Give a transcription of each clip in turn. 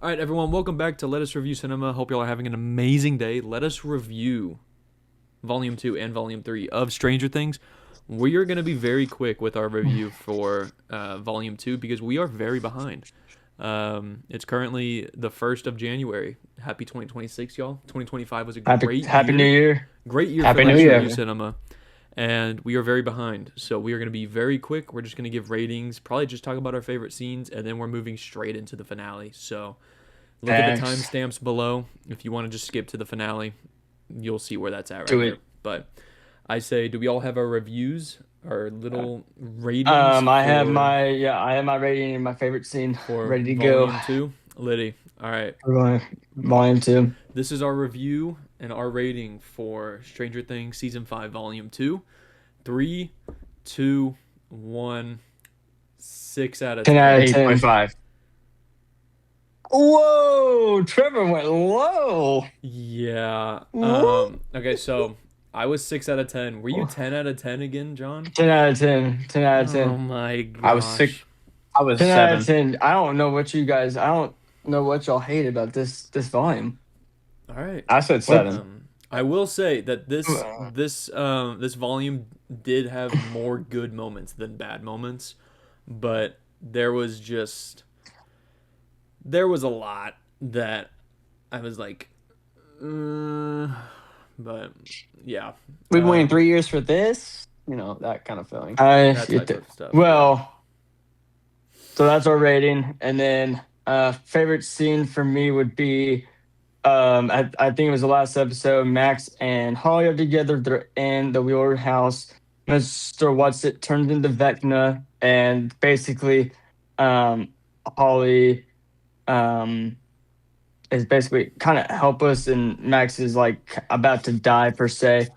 All right, everyone, welcome back to Let Us Review Cinema. Hope y'all are having an amazing day. Let us review Volume 2 and Volume 3 of Stranger Things. We are going to be very quick with our review for Volume 2 because we are very behind. It's currently the 1st of January. Happy 2026, y'all. 2025 was a Happy great Happy New year. Year. Great year for Happy Let New Us Review Year. Cinema. And we are very behind. So we are going to be very quick. We're just going to give ratings, probably just talk about our favorite scenes, and then we're moving straight into the finale. So look at the Thanks. timestamps below. If you want to just skip to the finale, you'll see where that's at right Do there. it. But I say, do we all have our reviews, our little ratings I have my rating and my favorite scene for ready to go. Volume 2? Liddy, all right. We're going volume two. This is our review and our rating for Stranger Things Season 5, Volume 2. 3, 2, 1, 6 out of 10 out 10. of 10. 8.5. Whoa, Trevor went low. Yeah. What? Okay, so I was 6 out of 10. Were you 10 out of 10 again, John? 10 out of 10. 10 out of Oh 10. my I was sick. gosh. I was 10 out of 7. 10. I don't know what y'all hate about this volume. All right. I said What? 7. I will say that this volume did have more good moments than bad moments, but there was a lot that I was like, but yeah, We've been waiting um, 3 years for this. That kind of feeling. I that type of stuff. Yeah. well, so that's our rating. And then favorite scene for me would be I think it was the last episode. Max and Holly are together. They're in the Wheeler house. Mr. What's it turns into Vecna, and basically, um, Holly um, is basically kind of helpless, and Max is like about to die per se,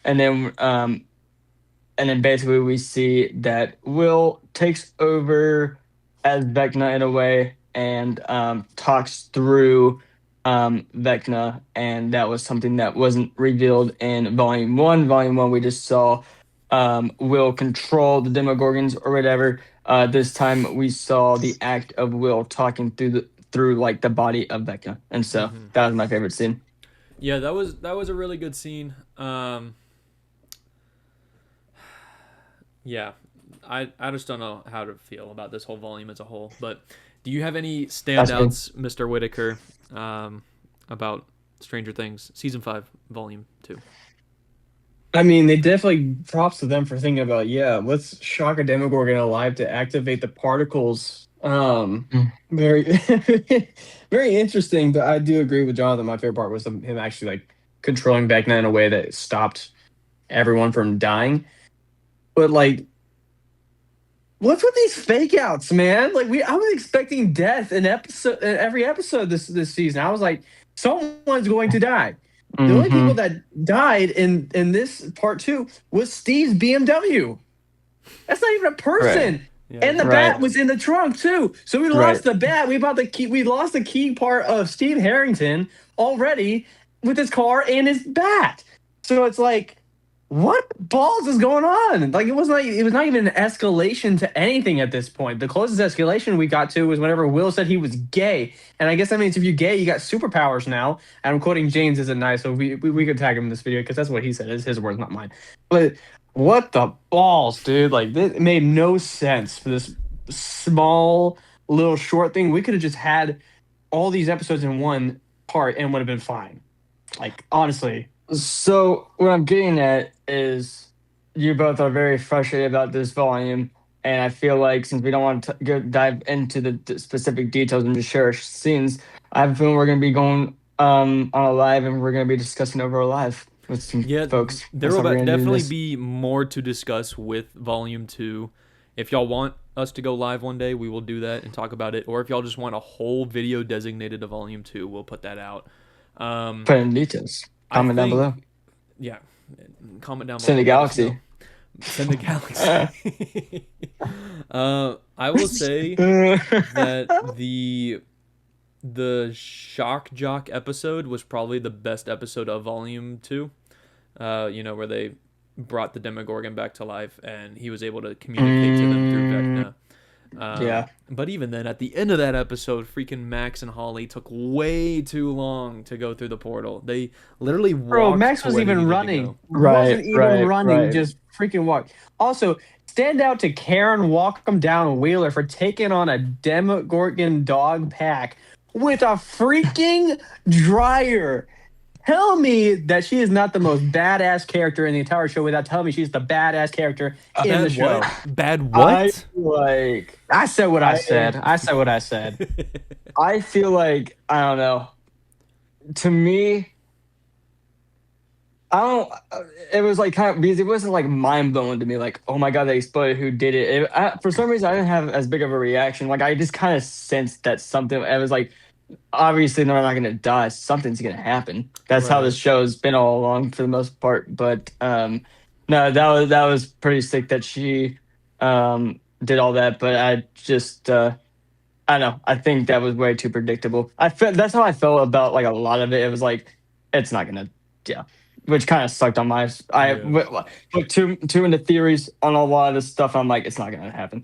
and then basically we see that Will takes over as Vecna in a way and talks through Vecna, and that was something that wasn't revealed in Volume One. Volume One, we just saw Will control the Demogorgons or whatever. This time we saw the act of Will talking through like the body of Vecna, and so Hmm. that was my favorite scene. Yeah, that was a really good scene. Yeah, I just don't know how to feel about this whole volume as a whole. But do you have any That's me. standouts, Mr. Whitaker, about Stranger Things season 5, volume 2? I mean, they definitely props to them for thinking about, yeah, let's shock a Demogorgon alive to activate the particles. Very, very interesting. But I do agree with Jonathan. My favorite part was him actually like controlling Vecna in a way that stopped everyone from dying. But like, what's with these fake outs, man? I was expecting death in every episode this season. I was like, someone's going to die. The only people Hmm. that died in this part two was Steve's BMW. That's not even a Right. person. Yeah, And the Right. bat was in the trunk too. So we Right. lost the bat. We lost the key part of Steve Harrington already with his car and his bat. So it's like, what balls is going on? Like it was not even an escalation to anything at this point. The closest escalation we got to was whenever Will said he was gay. And I guess that means if you're gay, you got superpowers now. And I'm quoting James isn't nice, so we could tag him in this video because that's what he said. It's his words, not mine. But what the balls, dude? Like this it made no sense for this small little short thing. We could have just had all these episodes in one part and would have been fine. Like honestly. So what I'm getting at is you both are very frustrated about this volume, and I feel like since we don't want to dive into the specific details and just share our scenes, I have a feeling we're going to be going on a live and we're going to be discussing over a live with some yeah. folks. There That's will how we're going to do definitely this. be more to discuss with volume 2. If y'all want us to go live one day, we will do that and talk about it. Or if y'all just want a whole video designated to volume 2, we'll put that out. Um, Put in details. I Comment down below. think, yeah, comment down Send below. the Let us know. galaxy. Send the galaxy. I will say that the shock jock episode was probably the best episode of volume 2. Where they brought the Demogorgon back to life and he was able to communicate to them through Mm, Vecna. Yeah. But even then, at the end of that episode, freaking Max and Holly took way too long to go through the portal. They literally walked. Bro, Max to was where they even needed to running. go. Wasn't even Right, running, right. just freaking walked. Also, stand out to Karen Walkham Down Wheeler for taking on a Demogorgon dog pack with a freaking dryer. Tell me that she is not the most badass character in the entire show without telling me she's the badass character in the Bad show. what? Bad I what? like. I said what I I- said. I said what I said. I feel like I don't know. To me, I don't. It was like kind of because it wasn't like mind blowing to me. Like, oh my god, they exploded. Who did it? For some reason, I didn't have as big of a reaction. Like, I just kind of sensed that something. I was like, obviously, they're not gonna die. Something's gonna happen. That's how Right. this show's been all along for the most part. But no, that was pretty sick that she did all that. But I just. I don't know. I think that was way too predictable. I felt that's how I felt about like a lot of it. It was like it's not gonna, yeah, which kind of sucked on my. I Yeah. put too into theories on a lot of this stuff. I'm like, it's not gonna happen.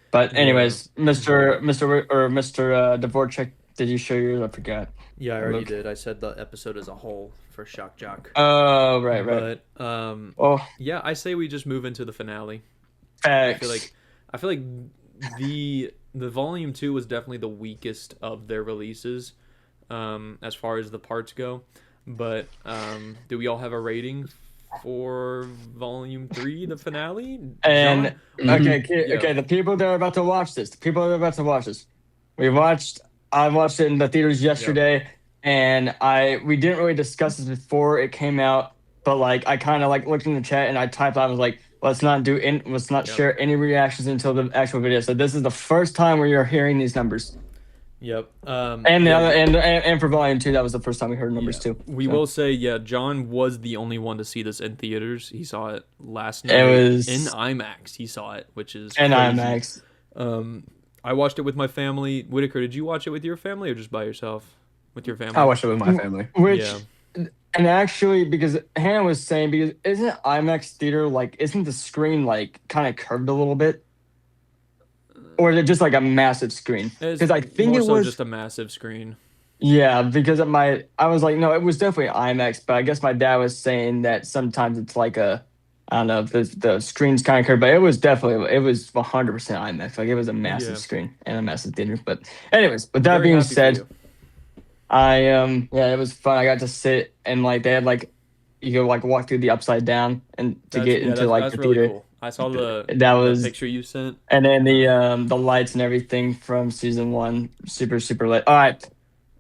But anyways, Mr. Dvorak, did you show yours? I forgot. Yeah, I already Look. did. I said the episode as a whole for Shock Jock. Oh, right. But Oh, yeah, I say we just move into the finale. facts. I feel like the volume 2 was definitely the weakest of their releases, as far as the parts go. But do we all have a rating for volume 3, the finale? And John? okay, Yeah. okay, the people that are about to watch this, I watched it in the theaters yesterday, and we didn't really discuss this before it came out, but like I kind of like looked in the chat and I typed out, I was like, let's not Yep. share any reactions until the actual video. So this is the first time where you're hearing these numbers, Yep. and the yeah, other and for volume 2, that was the first time we heard numbers yeah. too. We So. will say, yeah, John was the only one to see this in theaters. He saw it last night It was in IMAX. He saw it, which is and crazy. IMAX. I watched it with my family. Whitaker, did you watch it with your family or just by yourself? With your family? I watched it with my family. Which Yeah. and actually, because Hannah was saying, because isn't IMAX theater like isn't the screen like kind of curved a little bit, or is it just like a massive screen? It's Because I think more it so was just a massive screen. yeah. Because I was like, no, it was definitely IMAX, but I guess my dad was saying that sometimes it's like a I don't know if the screen's kind of curved, but it was 100% IMAX. Like it was a massive Yeah. screen and a massive theater. But anyways, with that Very being happy for said. you. Yeah, it was fun. I got to sit and like they had like you could like walk through the upside down and to get into like that's the really theater. cool. I saw the That was picture you sent. and then the lights and everything from season 1, super lit. All right,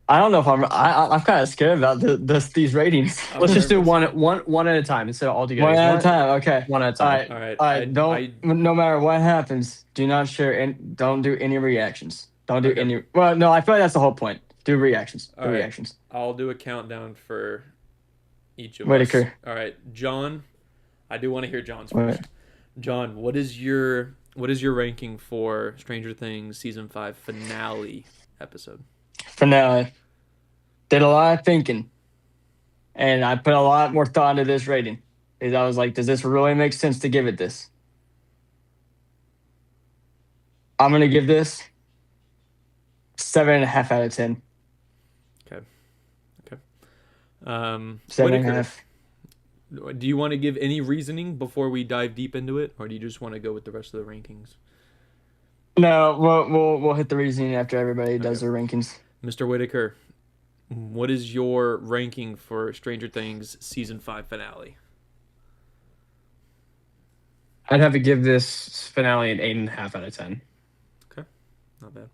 I don't know if I'm kind of scared about these ratings. I'm Let's just do nervous. one at a time instead of all together. One at a time. Okay. One at a All time. right. All right. All right. No matter what happens, do not share and don't do any reactions. Don't do Okay. any. Well, no, I feel like that's the whole point. Do reactions. All right. Reactions. I'll do a countdown for each of us. Whitaker. All right, John. I do want to hear John's All first. John, what is your ranking for Stranger Things season 5 finale episode? Finale. Did a lot of thinking, and I put a lot more thought into this rating. Because I was like, does this really make sense to give it this? I'm gonna give this 7.5 out of 10. Seven and a Whitaker, half. do you want to give any reasoning before we dive deep into it, or do you just want to go with the rest of the rankings? No, we'll hit the reasoning after everybody does their rankings. Mr. Whitaker, what is your ranking for Stranger Things season 5 finale? I'd have to give this finale an 8.5 out of 10. Not bad.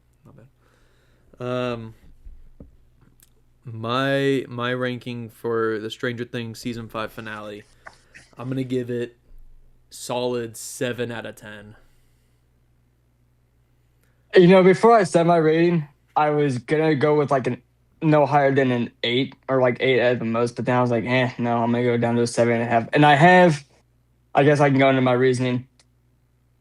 My ranking for the Stranger Things season 5 finale, I'm gonna give it solid 7 out of 10. You know, before I said my rating, I was gonna go with like no higher than an 8 or like 8 at the most, but then I was like, no, I'm gonna go down to a 7.5. And I guess I can go into my reasoning.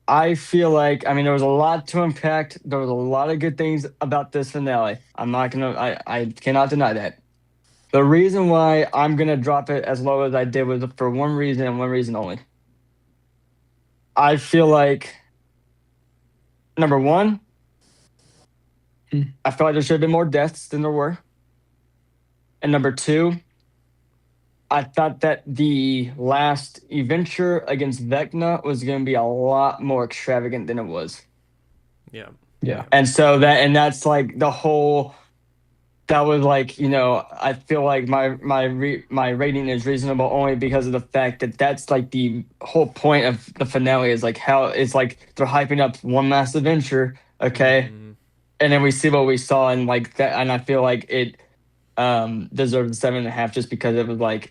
I feel like, there was a lot to unpack. There was a lot of good things about this finale. I cannot deny that. The reason why I'm gonna drop it as low as I did was for one reason and one reason only. I feel like number one, Hmm. I feel like there should have been more deaths than there were. And number two, I thought that the last adventure against Vecna was going to be a lot more extravagant than it was. Yeah. Yeah. And so that's like the whole, that was like, I feel like my rating is reasonable only because of the fact that that's like the whole point of the finale is like how it's like they're hyping up one last adventure, okay? Mhm. And then we see what we saw and like that, and I feel like it deserved the 7.5 just because it was like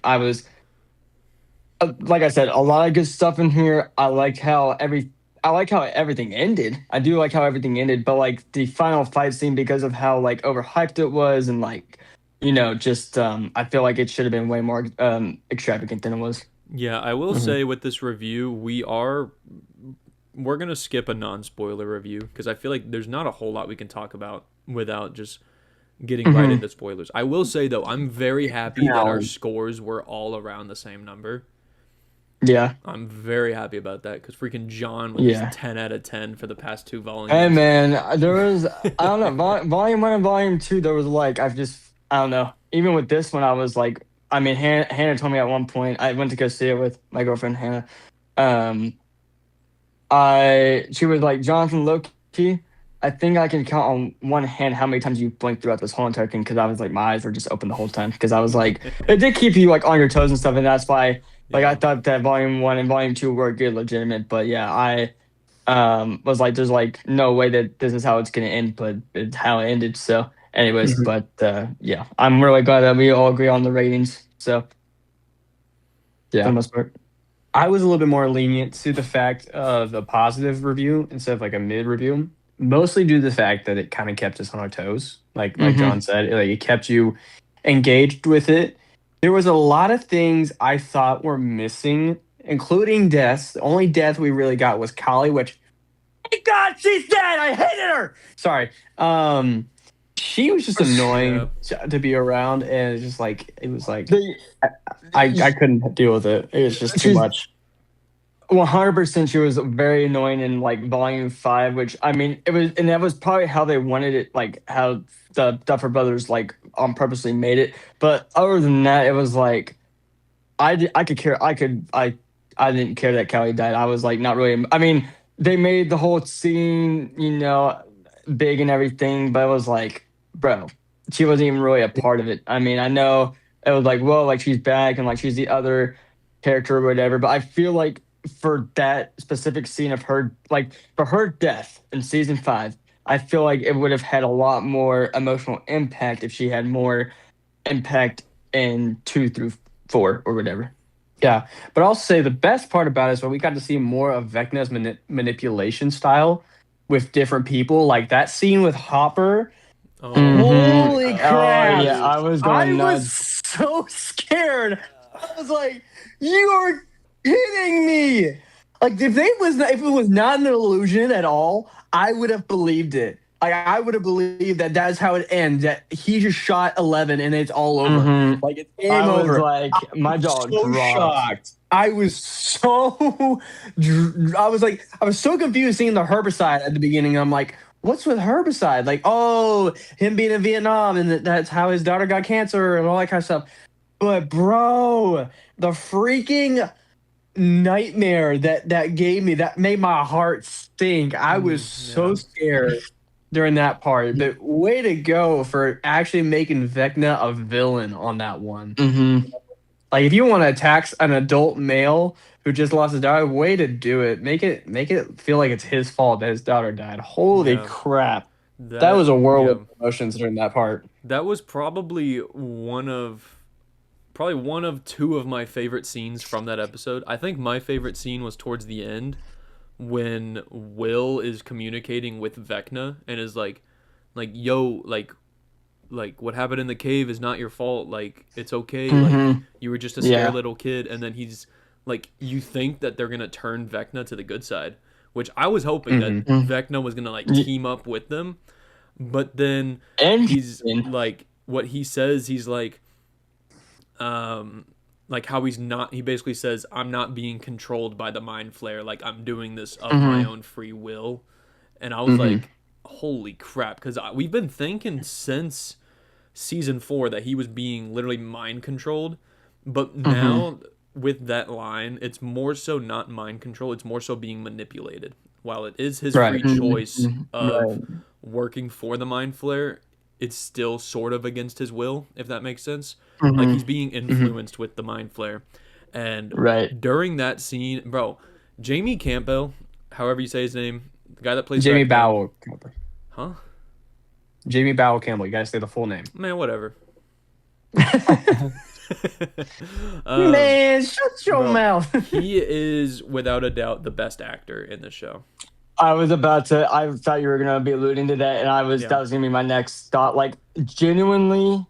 like I said, a lot of good stuff in here. I like how everything ended. I do like how everything ended, but like the final fight scene because of how like overhyped it was and like just I feel like it should have been way more extravagant than it was. Yeah, I will Mhm. say with this review, we're gonna skip a non-spoiler review because I feel like there's not a whole lot we can talk about without just getting right Hmm. into spoilers. I will say though, I'm very happy that our Now, scores were all around the same number. Yeah, I'm very happy about that because freaking John was just yeah. 10 out of 10 for the past two Hey volumes. man, there was I don't know volume one and volume two. There was like I don't know. Even with this one, I was like, I mean, Hannah told me at one point I went to go see it with my girlfriend Hannah. Um, she was like, Jonathan Loki, I think I can count on one hand how many times you blinked throughout this whole entire thing because I was like, my eyes were just open the whole time because I was like, it did keep you like on your toes and stuff, and that's why like I Yeah. thought that volume one and volume two were good, legitimate. But yeah, I was like, there's like no way that this is how it's gonna end, but it's how it ended. So, anyways, Mhm. but yeah, I'm really glad that we all agree on the ratings. So, for the Yeah. most part. I was a little bit more lenient to the fact of a positive review instead of like a mid review, mostly due to the fact that it kind of kept us on our toes. Like Mm-hmm. John said, like it kept you engaged with it. There was a lot of things I thought were missing, including deaths. The only death we really got was Kali, which thank God she's dead. I hated her. Sorry. Um, she was just Yeah. annoying to be around, and it's just like it was like The I couldn't deal with it. It was just too she's much. 100%. She was very annoying in like volume five, which I mean, it was, and that was probably how they wanted it, like how the Duffer Brothers like on purposely made it. But other than that, it was like I could care. I didn't care that Callie died. I was like not really. I mean, they made the whole scene, big and everything, but it was like, bro, she wasn't even really a part of it. I mean, I know it was like, well, like she's back and like she's the other character or whatever, but I feel like for that specific scene of her, like for her death in season five, I feel like it would have had a lot more emotional impact if she had more impact in 2 through 4 or whatever. Yeah, but I'll say the best part about it is when we got to see more of Vecna's manipulation style with different people. Like that scene with Hopper. Oh Hmm. my Holy Oh crap! yeah, gosh. I was I going was nuts. so scared. I was like, "You are kidding me!" Like if it was not an illusion at all, I would have believed it. Like I would have believed that that's how it ends. That he just shot 11 and it's all over. Hmm. Like it's I game was over. like, my jaw So dropped. shocked. I was so I was so confused seeing the herbicide at the beginning. I'm like, what's with herbicide? Like, oh, him being in Vietnam and that's how his daughter got cancer and all that kind of stuff. But bro, the freaking nightmare that gave me that made my heart sink. I was so Yeah. scared during that part. But way to go for actually making Vecna a villain on that one. Hmm. Like if you want to attack an adult male who just lost his daughter, way to do it. Make it feel like it's his fault that his daughter died. Holy Yeah. crap. That That was a yeah. whirlwind of emotions during that part. That was probably one of two of my favorite scenes from that episode. I think my favorite scene was towards the end when Will is communicating with Vecna and is like yo, like what happened in the cave is not your fault. Like it's okay. Like Hmm. you were just a scared Yeah. little kid, and then he's like, you think that they're gonna turn Vecna to the good side, which I was hoping that Hmm. Mm. Vecna was gonna like Y- team up with them, but then And he's like what he says he's um like how he's not he basically says I'm not being controlled by the mind flare, like I'm doing this of my Mhm. own free will. and I was Mhm. like, holy crap, because we've been thinking since season 4 that he was being literally mind controlled, but now with that line, it's more so not mind control, it's more so being manipulated. While it is his Right. free choice of Right. working for the mind flare, it's still sort of against his will, if that makes sense. Like Mhm. he's being influenced with the mind flare. And Right. during that scene, bro, Jamie Campbell, however you say his name, the guy that plays Jamie Vecna, Bowell Campbell. huh? Jamie Bowell Campbell. You gotta say the full name. Man, whatever. Man, shut your bro, mouth. he is without a doubt the best actor in the show. I thought you were gonna be alluding to that, and Yeah. that was gonna be my next thought. Like, genuinely,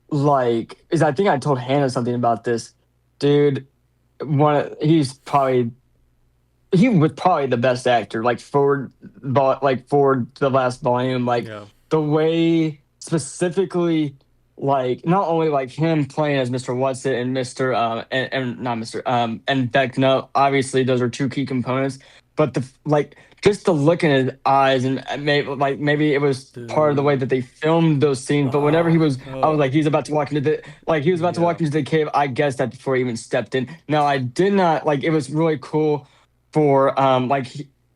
like, I think I told Hannah something about this, dude. He was probably the best actor, like for the last volume, like Yeah. the way specifically, like not only like him playing as Mr. Whatsit and Mr. And not Mr. And Vecna, obviously those are two key components, but just the look in his eyes, and maybe it was part of the way that they filmed those scenes. But whenever I was like, he's about to walk into to walk into the cave. I guessed that before he even stepped in. Now I did not like. It was really cool for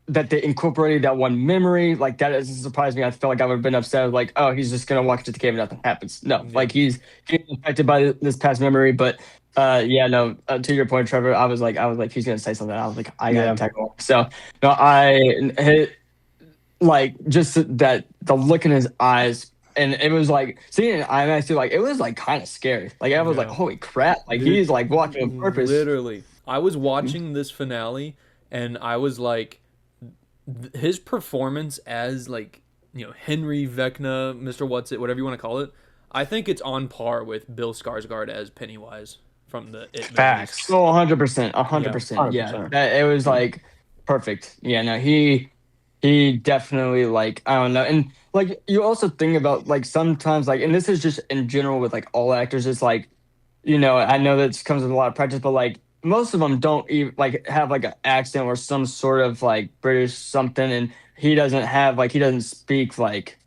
that they incorporated that one memory. Like that doesn't surprise me. I felt like I would have been upset. Like, oh, he's just gonna walk into the cave and nothing happens. No, like he's affected by this past memory. But to your point, Trevor, I was like, he's gonna say something. I was like, I gotta tackle. So no, I hit like just that the look in his eyes. And it was like seeing it IMAX too, like it was like kind of scary. Like I was like, holy crap! Like Dude, he's like walking on purpose. Literally, I was watching this finale, and I was like, his performance as like Henry Vecna, Mr. Whatsit, whatever you want to call it. I think it's on par with Bill Skarsgård as Pennywise from the It movies. Facts. Oh, 100%, 100%. Yeah, 100%. it was like perfect. Yeah, no, he definitely like I don't know, and like you also think about like sometimes like, and this is just in general with like all actors. It's like I know that comes with a lot of practice, but like most of them don't even like have like an accent or some sort of like British something, and he doesn't speak like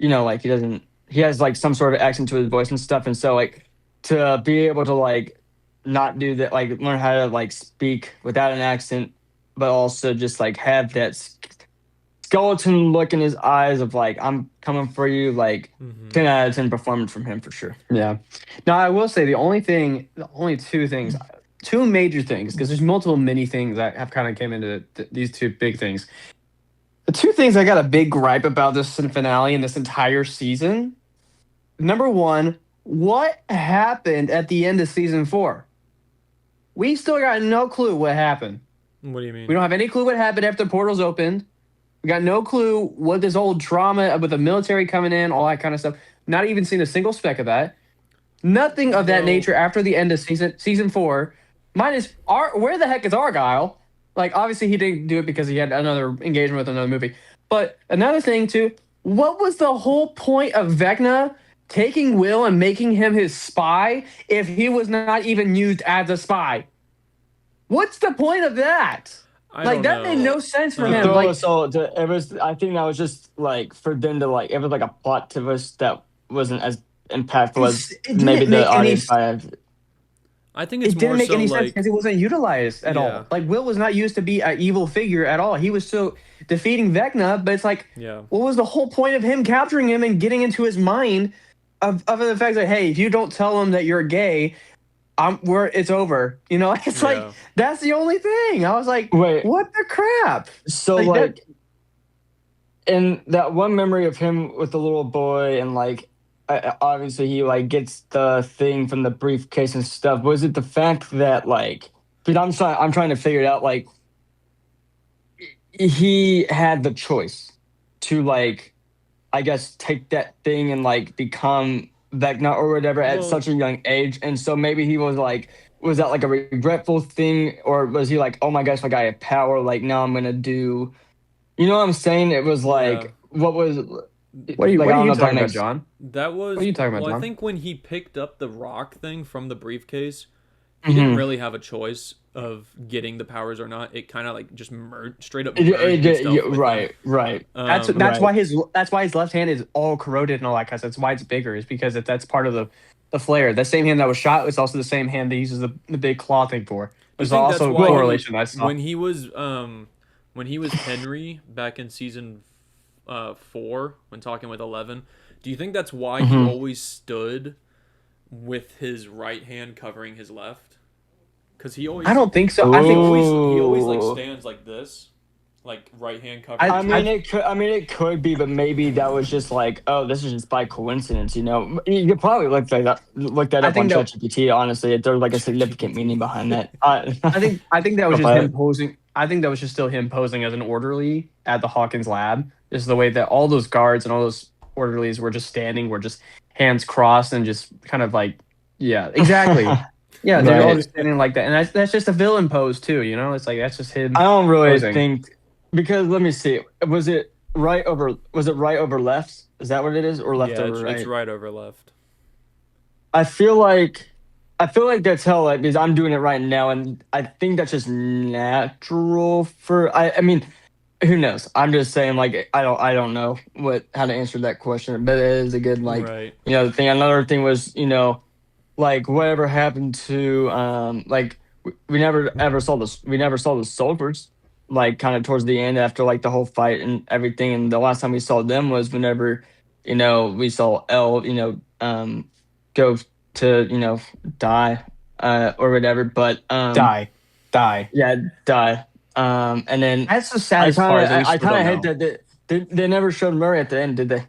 like he has like some sort of accent to his voice and stuff, and so like to be able to like not do that, like learn how to like speak without an accent, but also just like have that skeleton look in his eyes of like I'm coming for you, like 10 out of 10 performance from him for sure. Yeah. Now I will say the only two major things, because there's multiple mini things that have kind of came into these two big things. The two things I got a big gripe about this finale and this entire season. Number one, what happened at the end of season 4? We still got no clue what happened. What do you mean? We don't have any clue what happened after the portals opened. We got no clue what this old drama with the military coming in, all that kind of stuff. Not even seen a single speck of that. Nothing of that nature after the end of season 4. Minus where the heck is Argyle? Like obviously he didn't do it because he had another engagement with another movie. But another thing too, what was the whole point of Vecna taking Will and making him his spy if he was not even used as a spy? What's the point of that? That made no sense for him. I think that was just like for them to like, it was like a plot twist that wasn't as impactful as maybe the audience might have. I think it's it didn't more make so any sense like because it wasn't utilized at all. Like Will was not used to be an evil figure at all. He was so defeating Vecna, but it's like, what was the whole point of him capturing him and getting into his mind of the fact that, hey, if you don't tell him that you're gay, it's over. It's like that's the only thing. I was like, wait, what the crap? So like in that one memory of him with the little boy, and like obviously he like gets the thing from the briefcase and stuff. Was it the fact that like, but I'm trying to figure it out, like he had the choice to like, I guess, take that thing and like become Vecna or whatever at such a young age, and so maybe he was like, was that like a regretful thing, or was he like, oh my gosh, like I have power, like now I'm gonna do, what I'm saying? It was like, what are you talking about, John? That was. What are you talking about, John? I think when he picked up the rock thing from the briefcase, he didn't Mhm. really have a choice of getting the powers or not. It kind of like just straight up It- merged it- itself yeah, with him. right. That's Right. why his left hand is all corroded and all that kind of stuff. That's why it's bigger, is because that's part of the flare. The same hand that was shot is also the same hand that he uses the big claw thing for. There's think that's also a why correlation I saw. when he was Henry back in season 4 when talking with 11, do you think that's why he Mhm. always stood with his right hand covering his left? Because he always I don't think so. Ooh. I think he always like stands like this, like right hand covering. I- I mean, it could. I mean, it could be, but maybe that was just like, oh, this is just by coincidence. You know, you could probably look that I up on think that- ChatGPT. Honestly, if there's like a significant meaning behind that. I think that was Go just for him it. posing. I think that was just still him posing as an orderly at the Hawkins lab. Just the way that all those guards and all those orderlies were just standing, were just hands crossed and just kind of like, yeah, exactly. Yeah, they're all Right. just standing like that, and that's just a villain pose too. You know, it's like that's just him. I don't really Posing. think because let me see. Was it right over? Was it right over left? Is that what it is, or left yeah, over right? it's right over left. I feel like that's how like because I'm doing it right now, and I think that's just natural for. I mean, who knows? I'm just saying like I don't know how to answer that question, but it is a good like Right. thing. Another thing was like whatever happened to like we never ever saw this. We never saw the soldiers like kind of towards the end after like the whole fight and everything. And the last time we saw them was whenever we saw Elle go to die or whatever. But Die. yeah, die. And then That's the I saddest part. kind is that of we still hate don't know. that they never showed Murray at the end, did they?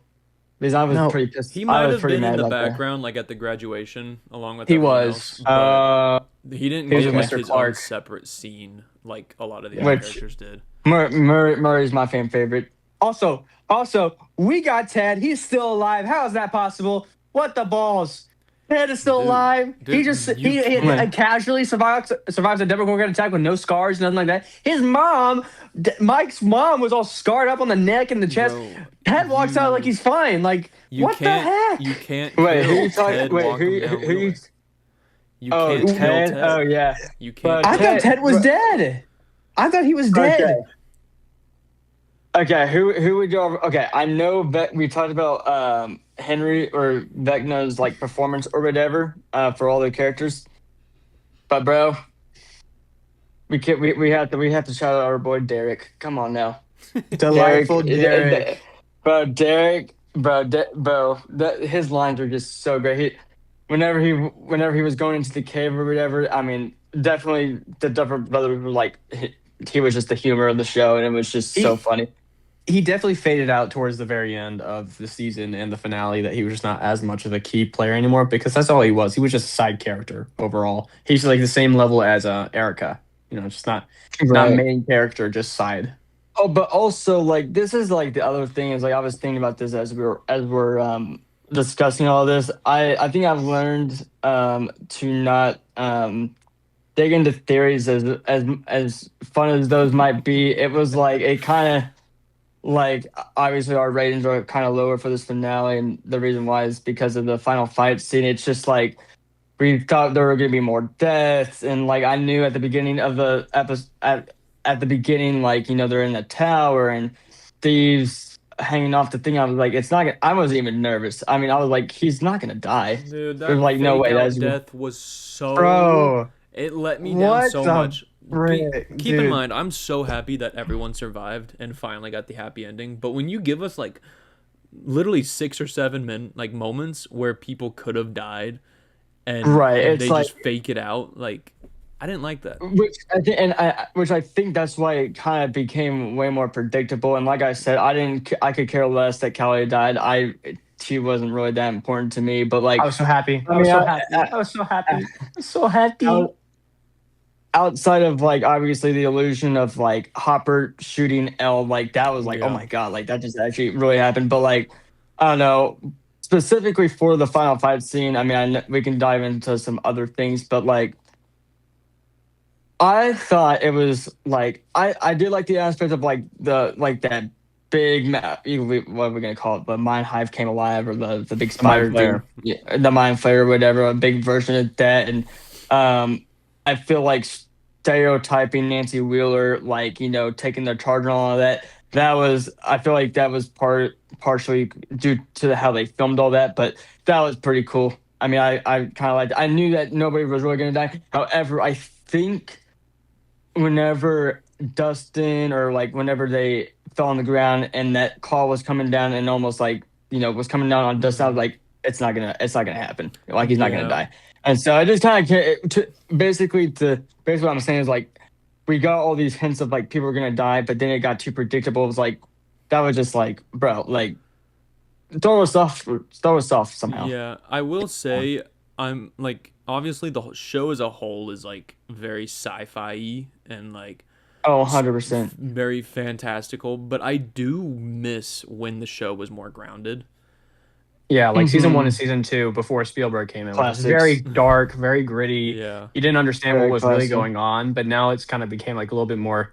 Because I was No. pretty pissed. He I might was have pretty been in mad the about that. background, like at the graduation, along with He everyone was. else, but he didn't he was get with like Mr. his Clark. own separate scene like a lot of the Which- other characters did. Murray's my fan favorite. Also, we got Ted. He's still alive. How is that possible? What the balls? Ted is still Dude, alive. He dude, just you he can't- casually survives a Demogorgon attack with no scars, nothing like that. His mom, Mike's mom, was all scarred up on the neck and the chest. Bro, Ted walks out you- like he's fine. Like You what the can't. heck? You can't. Wait, kill who you talking? Ted Wait, Walkham who down you? Wheeler. You Oh, can't kill Ted. Ted. Oh yeah. You can't. But- I thought Ted was dead. I thought he was dead. Okay, who would go over? Okay, I know we talked about Henry or Vecna's like performance or whatever for all the characters, but bro, we have to shout out our boy Derek. Come on now, Delightful Derek. bro. Derek, bro. His lines are just so great. Whenever he was going into the cave or whatever, I mean, definitely the Duffer Brothers were like he was just the humor of the show, and it was just so funny. He definitely faded out towards the very end of the season and the finale, that he was just not as much of a key player anymore, because that's all he was. He was just a side character overall. He's like the same level as Erica, just not Right. main character, just side. Oh, but also like this is like the other thing is like I was thinking about this as we're discussing all this. I think I've learned to not dig into theories as fun as those might be. It was like it kind of like obviously our ratings are kind of lower for this finale, and the reason why is because of the final fight scene. It's just like we thought there were going to be more deaths, and like I knew at the beginning of the episode at the beginning, like they're in the tower and thieves hanging off the thing. I was like, it's not. I wasn't even nervous. I mean, I was like, he's not gonna die. Dude, that There's, like, no way fake out that's- death was so. Bro, It let me down What so the much. frick, Keep in dude. mind, I'm so happy that everyone survived and finally got the happy ending. But when you give us like literally 6 or 7 moments where people could have died, and, Right, and it's they like- just fake it out, like I didn't like that. Which I think that's why it kind of became way more predictable. And like I said, I could care less that Callie died. She wasn't really that important to me. But like I was so happy. I was so happy. So happy. outside of like obviously the illusion of like Hopper shooting Elle, like that was like, Yeah. oh my god, like that just actually really happened. But like I don't know, specifically for the final fight scene. I mean, we can dive into some other things, but like I thought it was like I did like the aspect of like that big what are we gonna call it? The mind hive came alive, or the big spider Mind Flayer. thing, yeah, the mind flayer or whatever, a big version of that, and I feel like stereotyping Nancy Wheeler, like, taking the charge and all of that. I feel like that was partially due to how they filmed all that, but that was pretty cool. I mean, I kind of I knew that nobody was really going to die. However, I think whenever Dustin or like whenever they fell on the ground and that call was coming down and almost like was coming down on Dustin, I was like, it's not gonna happen. Like he's not gonna Yeah. die. And so I just kind of basically what I'm saying is like we got all these hints of like people were gonna die, but then it got too predictable. It was like that was just like bro, like throw us off somehow. Yeah, I will say I'm like obviously the show as a whole is like very sci-fi and like Oh, 100%. very fantastical, but I do miss when the show was more grounded. Yeah, like season one Mhm. and season two before Spielberg came in, which was Classics. very dark, very gritty. Yeah. You didn't understand what Very was really classic. going on, but now it's kind of became like a little bit more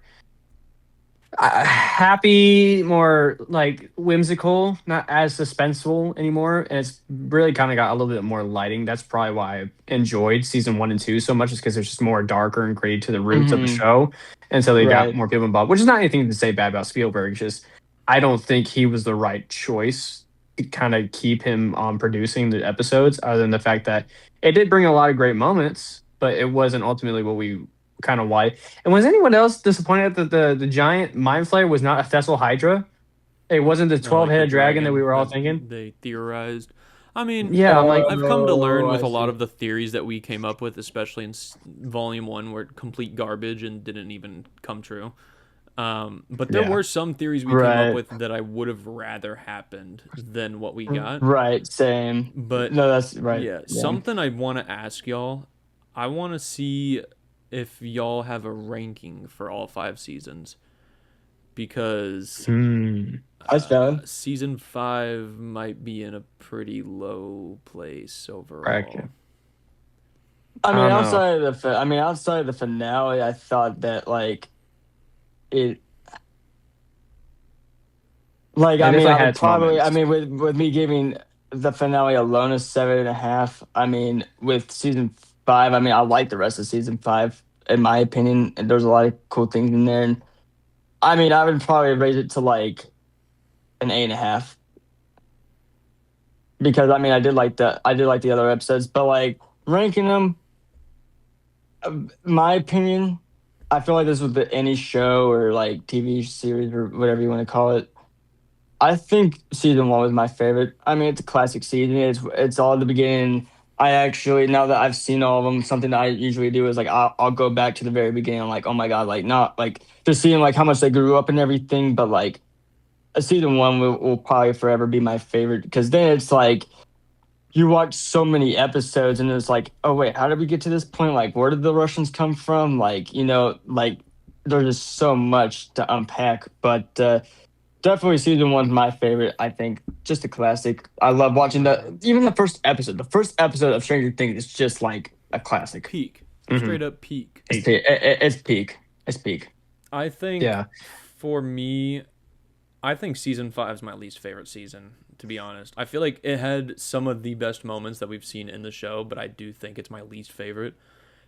happy, more like whimsical, not as suspenseful anymore. And it's really kind of got a little bit more lighting. That's probably why I enjoyed season one and two so much, is because it's just more darker and gritty to the roots of the Mhm. show. And so they got Right. more people involved, which is not anything to say bad about Spielberg. It's just, I don't think he was the right choice to kind of keep him on producing the episodes, other than the fact that it did bring a lot of great moments, but it wasn't ultimately what we kind of why. And was anyone else disappointed that the giant mind flayer was not a Thessal Hydra? It wasn't the Or, like, 12-headed the dragon that we were all that thinking. they theorized. I mean, Yeah, I'm like, I've come to learn Oh, with I a lot see. of the theories that we came up with, especially in Volume 1, were complete garbage and didn't even come true. But there Yeah. were some theories we came up Right. with that I would have rather happened than what we got. Right, same. But No, that's right. yeah, Yeah. something I want to ask y'all. I want to see if y'all have a ranking for all 5 seasons because That's valid. season 5 might be in a pretty low place overall. Bracket. I mean, don't know. outside of the finale, I thought that like it. Like It I mean, definitely I would had its probably. I moments. mean, with me giving the finale alone a 7.5. I mean, with season 5, I mean, I like the rest of season 5. In my opinion, and there's a lot of cool things in there. And I mean, I would probably raise it to like an 8.5 because I mean, I did like the other episodes, but like ranking them, my opinion, I feel like this with any show or like TV series or whatever you want to call it. I think season 1 was my favorite. I mean, it's a classic season. It's all at the beginning. I actually, now that I've seen all of them, something that I usually do is like I'll go back to the very beginning. I'm like, oh my god, like not like just seeing like how much they grew up and everything. But like a season 1 will probably forever be my favorite because then it's like you watch so many episodes and it's like, oh wait, how did we get to this point? Like, where did the Russians come from? Like, like there's just so much to unpack. But definitely season 1's my favorite. I think just a classic. I love watching even the first episode. The first episode of Stranger Things is just like a classic. Peak. Mhm. Straight up peak. It's peak. It's peak. It's peak. I think Yeah. for me, I think season 5 is my least favorite season, to be honest. I feel like it had some of the best moments that we've seen in the show, but I do think it's my least favorite.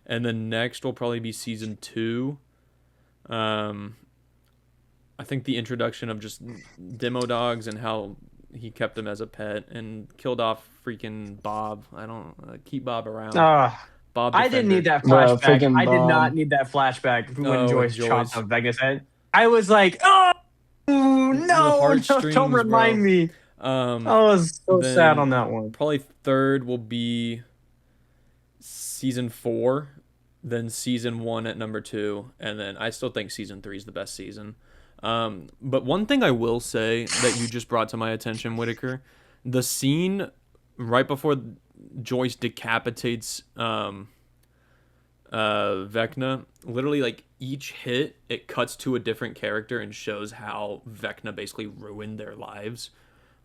And then next will probably be season 2. I think the introduction of just demo dogs and how he kept them as a pet and killed off freaking Bob. I don't keep Bob around. Bob I didn't need Defender. that Bro, flashback. freaking I did not Bob. need that flashback when Oh, Joyce Joyce. chopped off Vega's head. I was like, oh no, heartstrings, don't remind bro. me. I was so Then sad on that one. Probably third will be season 4, then season 1 at number 2, and then I still think season 3 is the best season. But one thing I will say that you just brought to my attention, Whitaker, the scene right before Joyce decapitates Vecna, literally like each hit it cuts to a different character and shows how Vecna basically ruined their lives.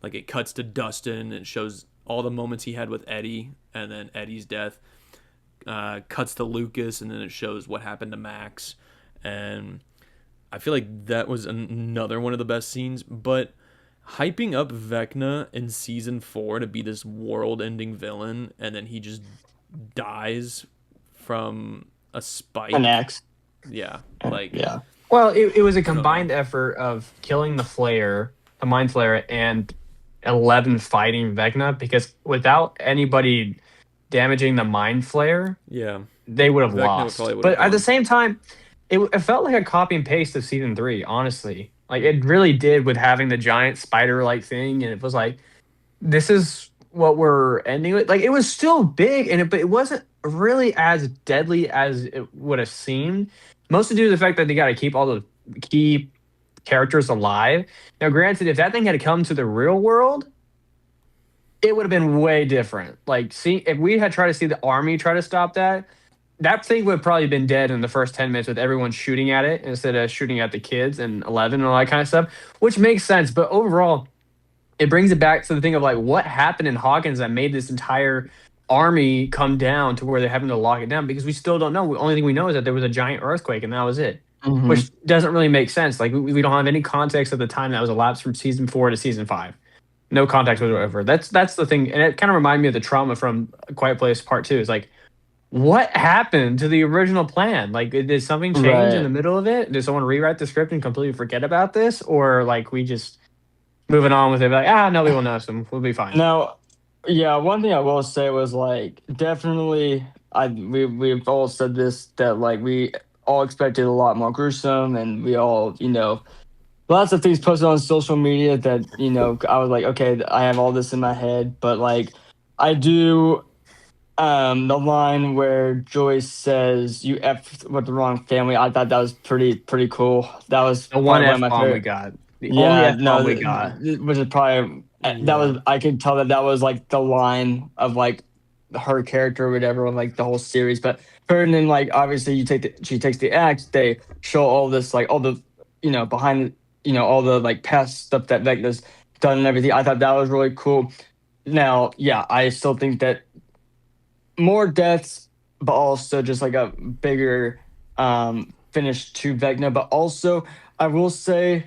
Like it cuts to Dustin and shows all the moments he had with Eddie and then Eddie's death. Cuts to Lucas and then it shows what happened to Max. And I feel like that was another one of the best scenes. But hyping up Vecna in season 4 to be this world-ending villain and then he just dies from a spike. An axe. Yeah, like Yeah. Well, it was a don't know. combined effort of killing the Flayer, the Mind Flayer, and 11 fighting Vecna, because without anybody damaging the Mind Flayer, yeah, they would have Vecna lost. probably would But have at the won. same time, it felt like a copy and paste of season 3, honestly. Like, it really did, with having the giant spider-like thing, and it was like, this is what we're ending with. Like, it was still big, but it wasn't really as deadly as it would have seemed. Mostly due to the fact that they got to keep all the key characters alive. Now, granted, if that thing had come to the real world, it would have been way different. Like, see, if we had tried to see the army try to stop that, that thing would have probably been dead in the first 10 minutes with everyone shooting at it instead of shooting at the kids and 11 and all that kind of stuff, which makes sense. But overall, it brings it back to the thing of like what happened in Hawkins that made this entire army come down to where they're having to lock it down, because we still don't know. The only thing we know is that there was a giant earthquake and that was it, Mhm. which doesn't really make sense. Like we don't have any context of the time that was elapsed from season 4 to season 5. No context whatsoever. That's the thing, and it kind of reminded me of the trauma from A Quiet Place Part 2. It's like, what happened to the original plan? Like, did something change in Right. the middle of it? Did someone rewrite the script and completely forget about this, or like we just moving on with it? Like, nobody will notice them. We'll be fine. Now, yeah, one thing I will say was like definitely we've all said this, that like we all expected a lot more gruesome, and we all, lots of things posted on social media that, I was like, okay, I have all this in my head, but like I do, the line where Joyce says you F with the wrong family, I thought that was pretty cool. That was The one probably one F of my bomb we favorite. got. The only Yeah, F bomb no, we got. which is probably that Yeah. was, I could tell that was like the line of like her character or whatever of like the whole series. But her, and then like obviously she takes the axe. They show all this, like all the behind, all the like past stuff that Vecna's done and everything. I thought that was really cool. Now, yeah, I still think that more deaths, but also just like a bigger finish to Vecna. But also, I will say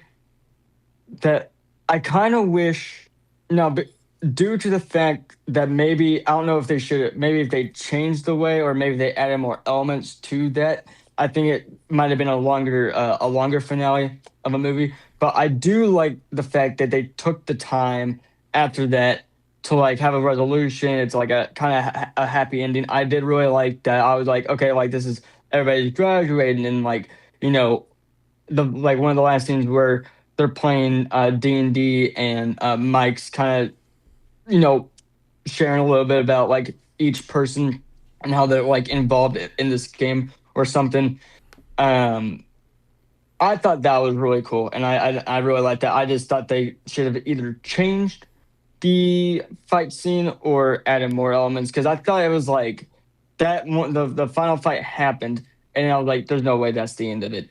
that I kind of wish, no, but due to the fact that maybe I don't know if they should, maybe if they changed the way, or maybe they added more elements to that, I think it might have been a longer finale of a movie. But I do like the fact that they took the time after that to like have a resolution. It's like a kind of a happy ending. I did really like that. I was like, okay, like this is everybody's graduating, and like the like one of the last scenes where they're playing D&D, and Mike's kind of sharing a little bit about like each person and how they're like involved in this game or something. I thought that was really cool, and I really liked that. I just thought they should have either changed the fight scene or added more elements, because I thought it was like that one, the final fight happened, and I was like, there's no way that's the end of it,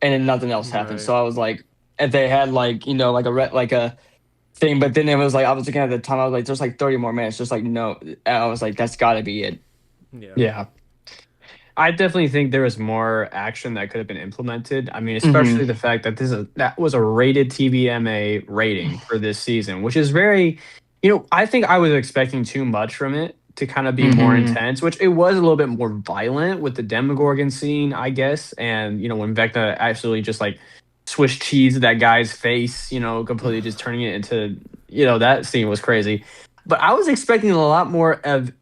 and then nothing else happened. Right. So I was like, if they had like like a thing, but then it was like I was looking at the time, I was like, there's like 30 more minutes. Just like no, I was like, that's got to be it. Yeah. Yeah. I definitely think there was more action that could have been implemented. I mean, Mm-hmm. especially the fact that that was a rated TVMA rating for this season, which is very, I think I was expecting too much from it to kind of be more Mhm. intense, which it was a little bit more violent with the Demogorgon scene, I guess. And, when Vecna actually just like Swiss cheese that guy's face, completely just turning it into, that scene was crazy. But I was expecting a lot more of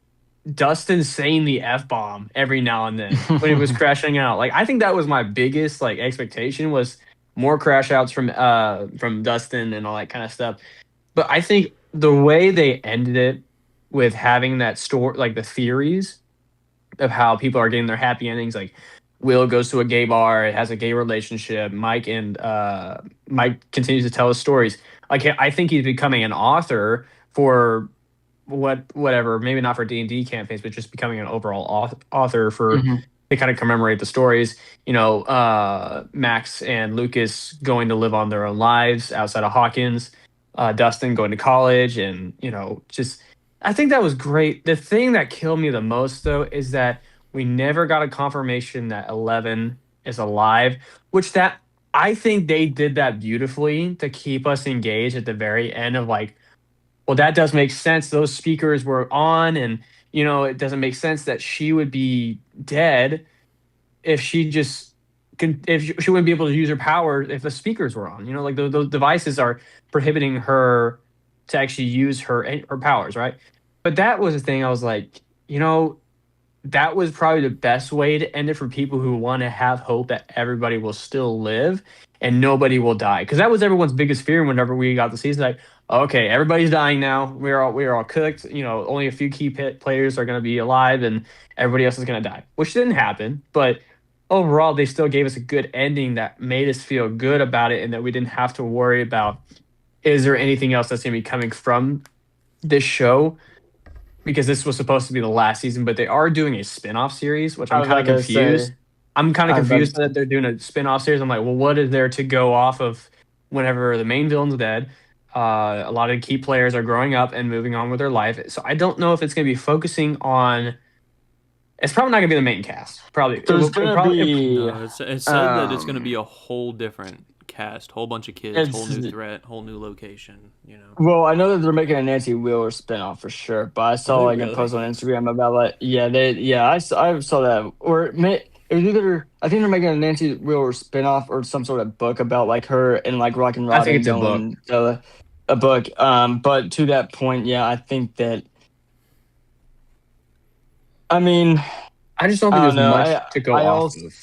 Dustin saying the F bomb every now and then when he was crashing out. Like, I think that was my biggest like expectation, was more crash outs from Dustin and all that kind of stuff. But I think the way they ended it with having that story, like the theories of how people are getting their happy endings, like Will goes to a gay bar, it has a gay relationship, Mike continues to tell his stories. Like, I think he's becoming an author for whatever, maybe not for D&D campaigns, but just becoming an overall author for Mhm. to kind of commemorate the stories. Max and Lucas going to live on their own lives outside of Hawkins, Dustin going to college, and just I think that was great. The thing that killed me the most, though, is that we never got a confirmation that 11 is alive, which that I think they did that beautifully to keep us engaged at the very end of like, well, that does make sense. Those speakers were on, and it doesn't make sense that she would be dead. if she just if she wouldn't be able to use her powers if the speakers were on. You know, like those devices are prohibiting her to actually use her powers, right? But that was the thing. I was like, you know, that was probably the best way to end it for people who want to have hope that everybody will still live and nobody will die. Because that was everyone's biggest fear whenever we got the season. Like, okay, everybody's dying now. We're all cooked. You know, only a few key players are going to be alive, and everybody else is going to die, which didn't happen. But overall, they still gave us a good ending that made us feel good about it, and that we didn't have to worry about is there anything else that's going to be coming from this show, because this was supposed to be the last season, but they are doing a spin-off series, which I I'm was kind of about to confused. say. I'm kind of I was about confused to that they're doing a spin-off series. I'm like, well, what is there to go off of whenever the main villain's dead? A lot of the key players are growing up and moving on with their life. So I don't know if it's going to be focusing on. It's probably not going to be the main cast. Probably. There's gonna be. No, it said that it's going to be a whole different cast, whole bunch of kids, whole new It's threat, whole new location. You know. Well, I know that they're making a Nancy Wheeler spinoff for sure, but I saw they like a really? post on Instagram about like I saw that, or it was either I think they're making a Nancy Wheeler spinoff or some sort of book about like her and like Rock and I Rod think and it's a book. going a book. But to that point, yeah, I think that. I mean, I just don't think I there's don't know. much to go I off also of.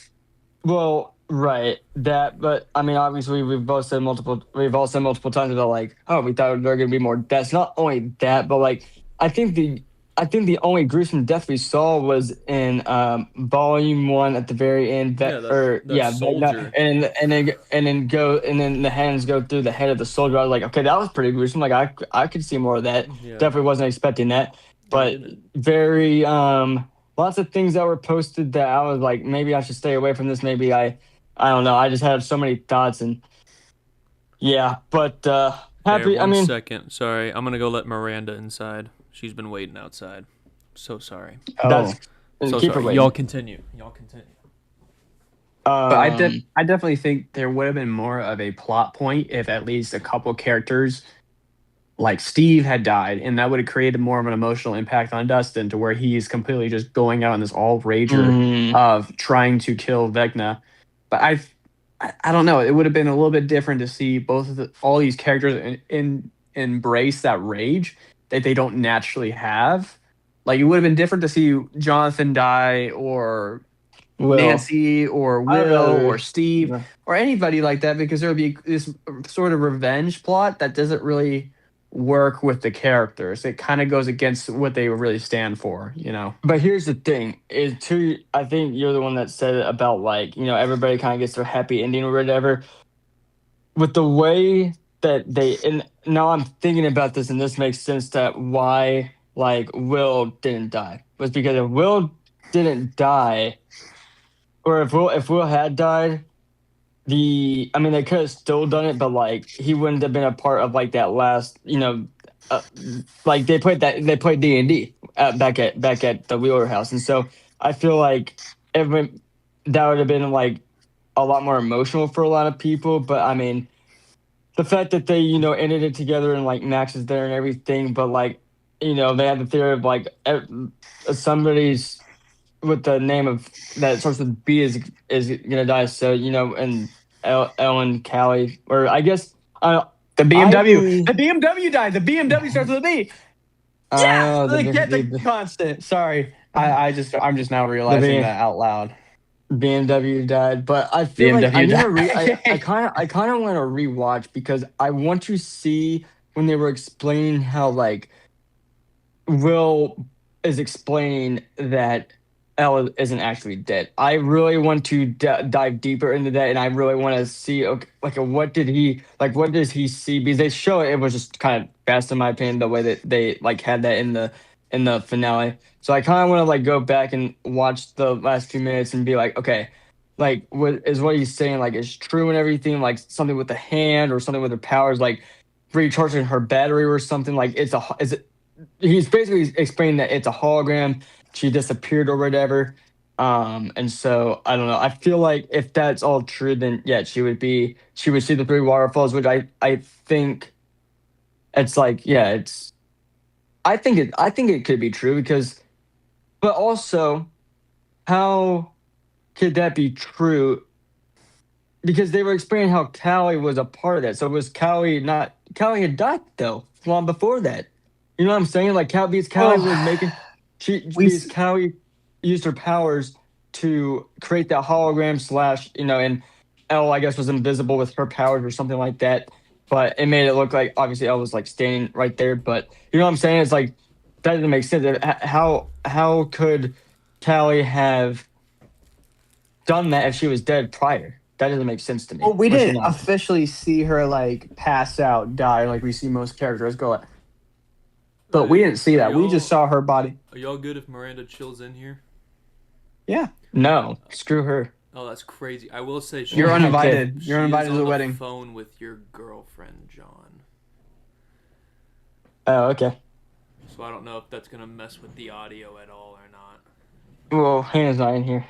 Well, right. That, but I mean, obviously, we've all said multiple times about like, oh, we thought there were gonna be more deaths. Not only that, but like, I think the, I think the only gruesome death we saw was in volume one at the very end. Yeah, the soldier. And then the hands go through the head of the soldier. I was like, okay, that was pretty gruesome. Like, I could see more of that. Yeah. Definitely wasn't expecting that, but didn't. very lots of things that were posted that I was like, maybe I should stay away from this. Maybe I don't know. I just had so many thoughts and yeah, but happy. There, I mean, second. Sorry, I'm gonna go let Miranda inside. She's been waiting outside. So sorry. that's So keep her sorry. waiting. Y'all continue. But Um, I definitely think there would have been more of a plot point if at least a couple characters like Steve had died, and that would have created more of an emotional impact on Dustin to where he's completely just going out on this all rager mhm. of trying to kill Vecna. But I don't know. It would have been a little bit different to see both of all these characters embrace that rage that they don't naturally have. Like it would have been different to see Jonathan die or Will. Nancy or I Will rather- or Steve Yeah. or anybody like that, because there would be this sort of revenge plot that doesn't really work with the characters. It kind of goes against what they really stand for, you know. But here's the thing: is too. I think you're the one that said it about like everybody kind of gets their happy ending or whatever. With the way that they and now I'm thinking about this and this makes sense that why like Will didn't die was because if Will didn't die, or if Will had died, I mean they could have still done it, but like he wouldn't have been a part of like that last like they played D&D back at the Wheeler house, and so I feel like everyone that would have been like a lot more emotional for a lot of people. But I mean, the fact that they ended it together and like Max is there and everything, but like they have the theory of like somebody's with the name of that starts with B is gonna die. So and Ellen Callie, or I guess The BMW. I- The BMW died. The BMW starts with a B. Oh, They the get the constant. Sorry. I'm just now realizing that out loud. BMW died, but I feel like I BMW never died. I kind of want to rewatch because I want to see when they were explaining how like Will is explaining that Ella isn't actually dead. I really want to dive deeper into that, and I really want to see like what does he see, because they show it was just kind of fast in my opinion the way that they like had that in the finale. So I kind of want to like go back and watch the last few minutes and be like, okay, like what he's saying like is true and everything, like something with the hand or something with her powers, like recharging her battery or something, like he's basically explaining that it's a hologram, she disappeared or whatever. And so I don't know. I feel like if that's all true, then yeah, she would see the three waterfalls, which I think it's like, yeah, I think it could be true because, but also how could that be true? Because they were explaining how Callie was a part of that. So was Callie not? Callie had died though, long before that. You know what I'm saying? Like because Callie was making because Callie used her powers to create that hologram slash, and Elle, I guess, was invisible with her powers or something like that. But it made it look like obviously Elle was like standing right there. But you know what I'm saying? It's like that doesn't make sense. How could Callie have done that if she was dead prior? That doesn't make sense to me. Well, we Was she didn't not? officially see her like pass out, die like we see most characters go. But we didn't see that. We just saw her body. Are y'all good if Miranda chills in here? Yeah, No, screw her. Oh, that's crazy. I will say you're Okay. uninvited. she You're uninvited is to the on wedding. phone with your girlfriend, John. Oh, okay. So I don't know if that's gonna mess with the audio at all or not. Well, Hannah's not in here.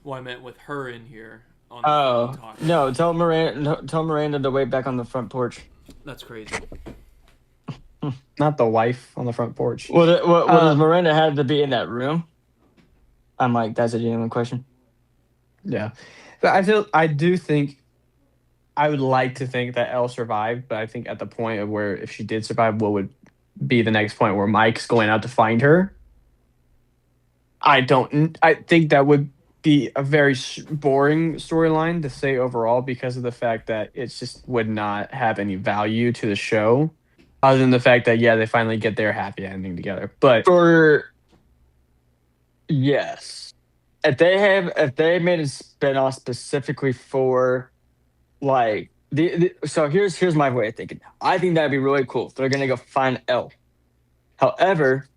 Well, I meant with her in here on the Oh phone talking. no! Tell Miranda to wait back on the front porch. That's crazy. Not the wife on the front porch. What does Miranda have to be in that room? I'm like, that's a genuine question. Yeah, but I do think I would like to think that Elle survived, but I think at the point of where if she did survive, what would be the next point where Mike's going out to find her? I think that would be a very boring storyline to say overall because of the fact that it just would not have any value to the show, other than the fact that they finally get their happy ending together. But Yes, if they made a spinoff specifically for like so here's my way of thinking. I think that'd be really cool. They're gonna go find Elle. However,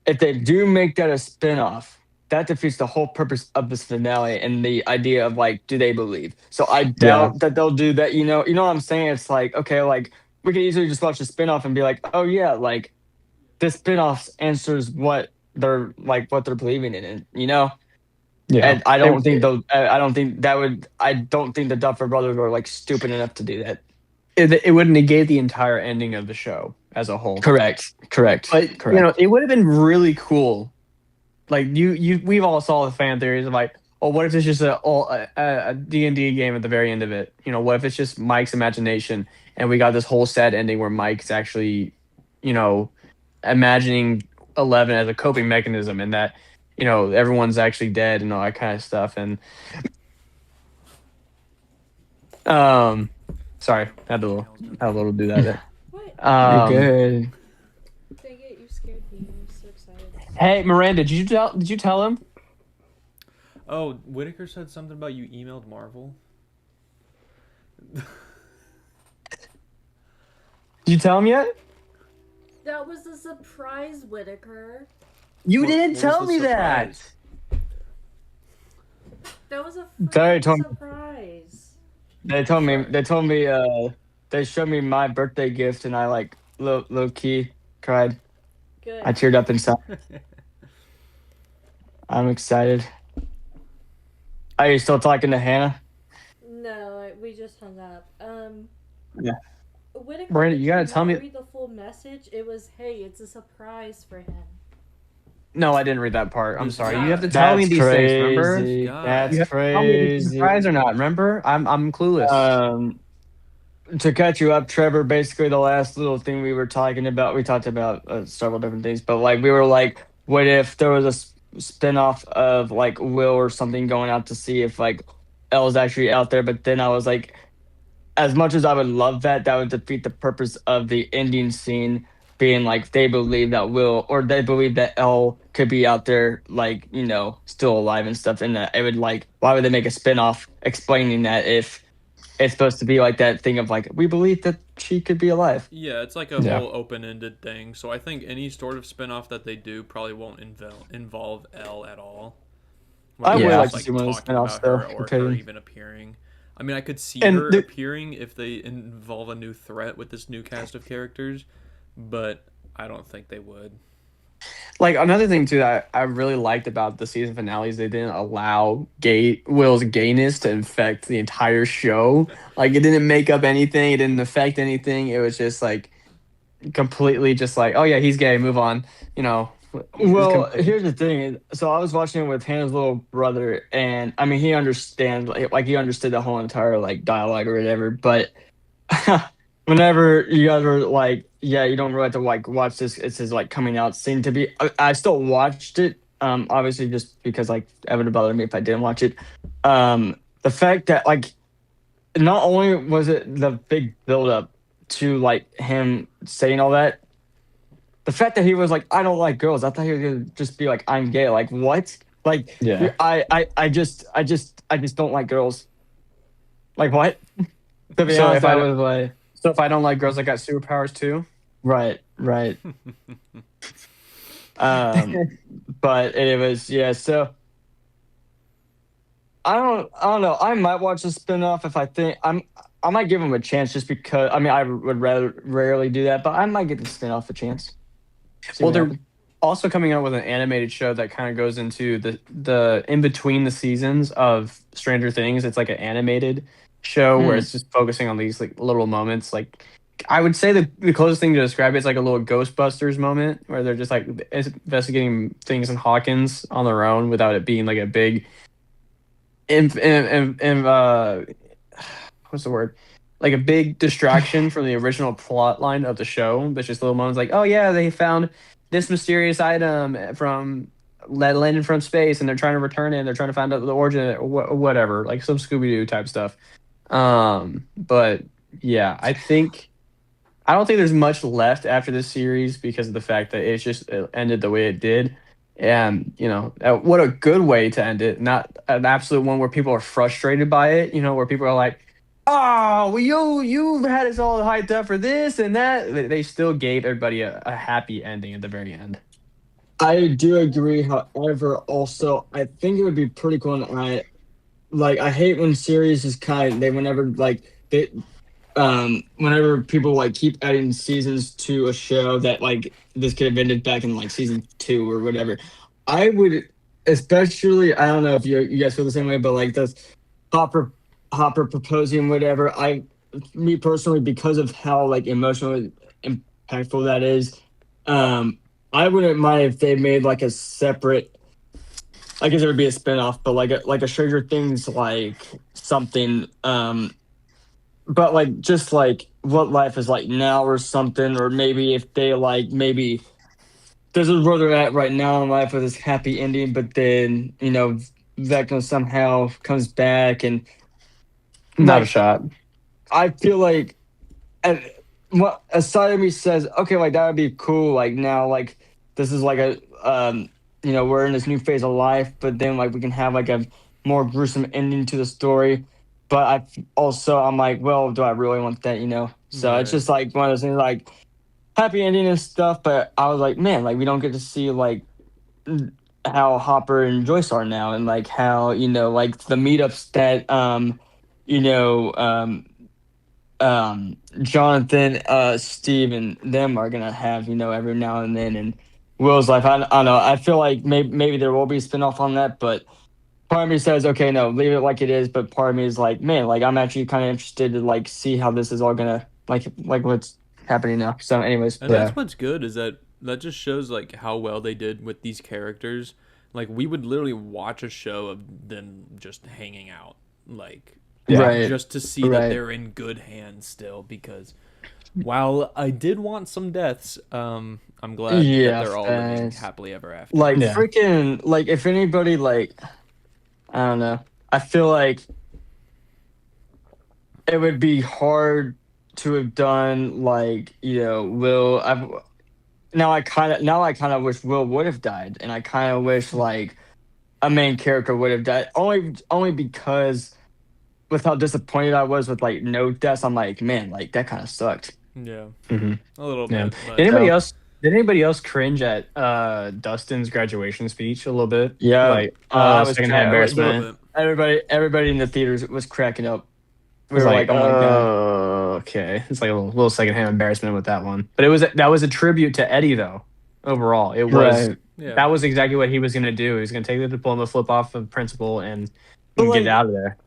if they do make that a spinoff, that defeats the whole purpose of this finale and the idea of like, do they believe? So I doubt that they'll do that. You know what I'm saying? It's like, okay, like we could easily just watch the spinoff and be like, oh yeah, like this spinoff answers what they're believing in it, And I don't think the Duffer Brothers are like stupid enough to do that. it would negate the entire ending of the show as a whole. Correct. But it would have been really cool. Like we've all saw the fan theories of like, oh, what if it's just a D&D game at the very end of it? What if it's just Mike's imagination and we got this whole sad ending where Mike's actually, imagining 11 as a coping mechanism and that, everyone's actually dead and all that kind of stuff. And sorry, had a little do that there. What? You're good. Dang it, you scared me. I'm so excited. Hey, Miranda, did you tell him? Oh, Whitaker said something about you emailed Marvel. Did you tell him yet? That was a surprise, Whitaker. You What- didn't what tell was the me that. surprise? That was a Sorry, freaking Tony. surprise. They told me they showed me my birthday gift and I like low key cried. Good. I teared up inside. I'm excited. Are you still talking to Hannah? No, we just hung up. Yeah. Whitaker, Miranda, did you gotta not tell me- read the full message. It was, hey, it's a surprise for him. No, I didn't read that part. I'm This sorry. guy. You have to tell me That's these things, remember? crazy. God. That's You have to tell me if it's a crazy. surprise or not. Remember? I'm clueless. To catch you up, Trevor, basically the last little thing we talked about several different things, but like we were like, what if there was a spinoff of like Will or something going out to see if like Elle's actually out there? But then I was like, as much as I would love that, that would defeat the purpose of the ending scene being like they believe that Will or they believe that Elle could be out there, like, still alive and stuff. And it would like, why would they make a spinoff explaining that if it's supposed to be like that thing of like, we believe that she could be alive? Yeah, it's like a Yeah. whole open-ended thing. So I think any sort of spin-off that they do probably won't involve Elle at all. I would Whether like it's, to see one of the talking spin-offs, about her though, or okay. her even appearing. I mean, I could see And her the- appearing if they involve a new threat with this new cast of characters, but I don't think they would. Like another thing too that I really liked about the season finales, they didn't allow Will's gayness to infect the entire show. Like it didn't make up anything, it didn't affect anything. It was just like completely just like, oh yeah, he's gay, move on. Well, here's the thing. So I was watching it with Hannah's little brother, and I mean, he understands, like he understood the whole entire like dialogue or whatever. But whenever you guys were like, "Yeah, you don't really have to like watch this," it's his like coming out scene. To be, I still watched it. Obviously, just because like it would bother me if I didn't watch it. The fact that like not only was it the big build up to like him saying all that, the fact that he was like, I don't like girls. I thought he was gonna just be like, I'm gay. Like what? Like Yeah. I just don't like girls. Like what? To be So honest, if I I don't- was like, So if I don't like girls, I got superpowers too. right, right. But it was yeah. So I don't know. I might watch a spinoff if I think I might give him a chance just because I mean I would rather rarely do that, but I might give the spinoff a chance. See Well, what they're happens. also coming out with an animated show that kind of goes into the in between the seasons of Stranger Things. It's like an animated show where it's just focusing on these like little moments. Like I would say the closest thing to describe it is like a little Ghostbusters moment where they're just like investigating things in Hawkins on their own without it being like a big what's the word? Like a big distraction from the original plot line of the show. But just little moments like, oh yeah, they found this mysterious item from that landed from space, and they're trying to return it. And they're trying to find out the origin of it, or whatever, like some Scooby Doo type stuff. But yeah, I don't think there's much left after this series because of the fact that it ended the way it did. And, what a good way to end it. Not an absolute one where people are frustrated by it, where people are like, oh, well, you had us all hyped up for this and that. They still gave everybody a happy ending at the very end. I do agree. However, also I think it would be pretty cool. And I hate when series is whenever people like keep adding seasons to a show that like this could have ended back in like season 2 or whatever. I would especially I don't know if you guys feel the same way, but like this Hopper proposing whatever. Me personally, because of how like emotionally impactful that is, I wouldn't mind if they made like a separate. I guess it would be a spinoff, but like a Stranger Things like something. But like just like what life is like now or something, or maybe if they like maybe this is where they're at right now in life with this happy ending, but then Vecna somehow comes back and Not a like, shot. I feel like what a side of me says, okay, like that would be cool. Like now, like this is like we're in this new phase of life, but then like we can have like a more gruesome ending to the story. But I'm like, well, do I really want that? So it's Right. just like one of those things, like happy ending and stuff. But I was like, man, like we don't get to see like how Hopper and Joyce are now, and like how like the meetups that Jonathan, Steve, and them are gonna have, every now and then. And Will's life, I don't know. I feel like maybe there will be a spinoff on that, but part of me says, okay, no, leave it like it is. But part of me is like, man, like I'm actually kind of interested to like see how this is all gonna like what's happening now. So, anyways, And that's what's good is that just shows like how well they did with these characters. Like we would literally watch a show of them just hanging out, like right, just to see right. that they're in good hands still. Because while I did want some deaths, I'm glad Yeah, that they're all living thanks. happily ever after. Like Yeah. freaking, like if anybody like, I don't know. I feel like it would be hard to have done like Will. Now I kind of wish Will would have died, and I kind of wish like a main character would have died. Only because with how disappointed I was with like no deaths, I'm like, man, like that kind of sucked. Yeah, Mhm. a little Yeah. bit. But Did anybody So- else? Did anybody else cringe at Dustin's graduation speech a little bit? Yeah, like I was secondhand trying- a little embarrassment. bit. Everybody in the theaters was cracking up. It We was were like, like, oh my god. okay, it's like a little secondhand embarrassment with that one. But that was a tribute to Eddie though. Overall, it was Right. Yeah, that was exactly what he was gonna do. He was gonna take the diploma, flip off the principal, and But, get like, it out of there.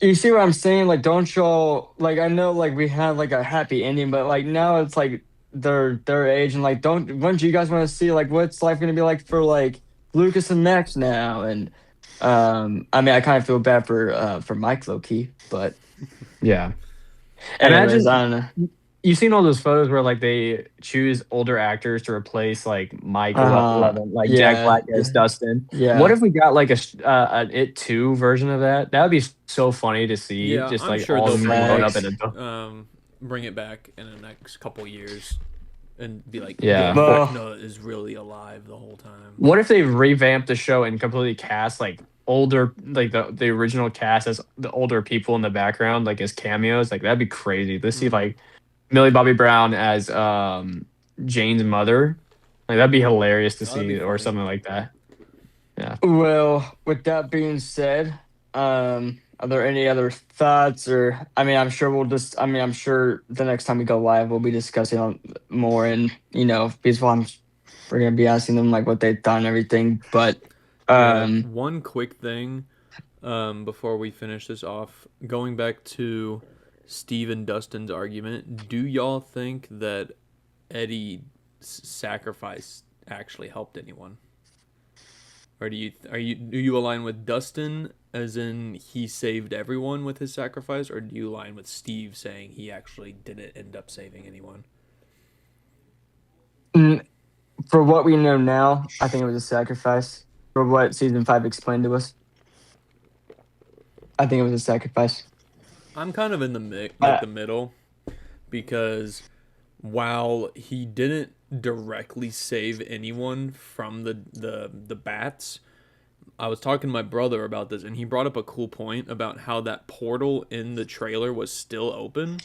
You see what I'm saying? Like, don't y'all like? I know, like we had like a happy ending, but like now it's like their age, and like, wouldn't you guys want to see like what's life gonna be like for like Lucas and Max now? And I mean, I kind of feel bad for Mike low key, but Yeah. anyways, Imagine I don't know. you've seen all those photos where like they choose older actors to replace like Mike Uh-huh. 11, like Jack Yeah, Black as Dustin. What yeah. if we got like an It 2 version of that? That would be so funny to see. Yeah, Just I'm like sure all they'll of them grown up Facts. in adult. bring it back in the next couple years and be like, Yeah. yeah, Well, Vecna is really alive the whole time. What if they revamped the show and completely cast like older, like the original cast as the older people in the background, like as cameos? Like that'd be crazy. Let's see Mhm. like Millie Bobby Brown as Jane's mother. Like that'd be hilarious to That'd be see, or funny. something like that. Yeah. well, with that being said, are there any other thoughts? Or I mean, I'm sure we'll just. I mean, I'm sure the next time we go live, we'll be discussing on more, and because we're gonna be asking them like what they thought and everything. But Yeah, um, one quick thing before we finish this off, going back to Steve and Dustin's argument, do y'all think that Eddie's sacrifice actually helped anyone? Or do you align with Dustin as in he saved everyone with his sacrifice, or do you align with Steve saying he actually didn't end up saving anyone? mm, for what we know now, I think it was a sacrifice. For what season 5 explained to us, I think it was a sacrifice. I'm kind of in Uh, the middle, because while he didn't directly save anyone from the bats, I was talking to my brother about this, and he brought up a cool point about how that portal in the trailer was still open,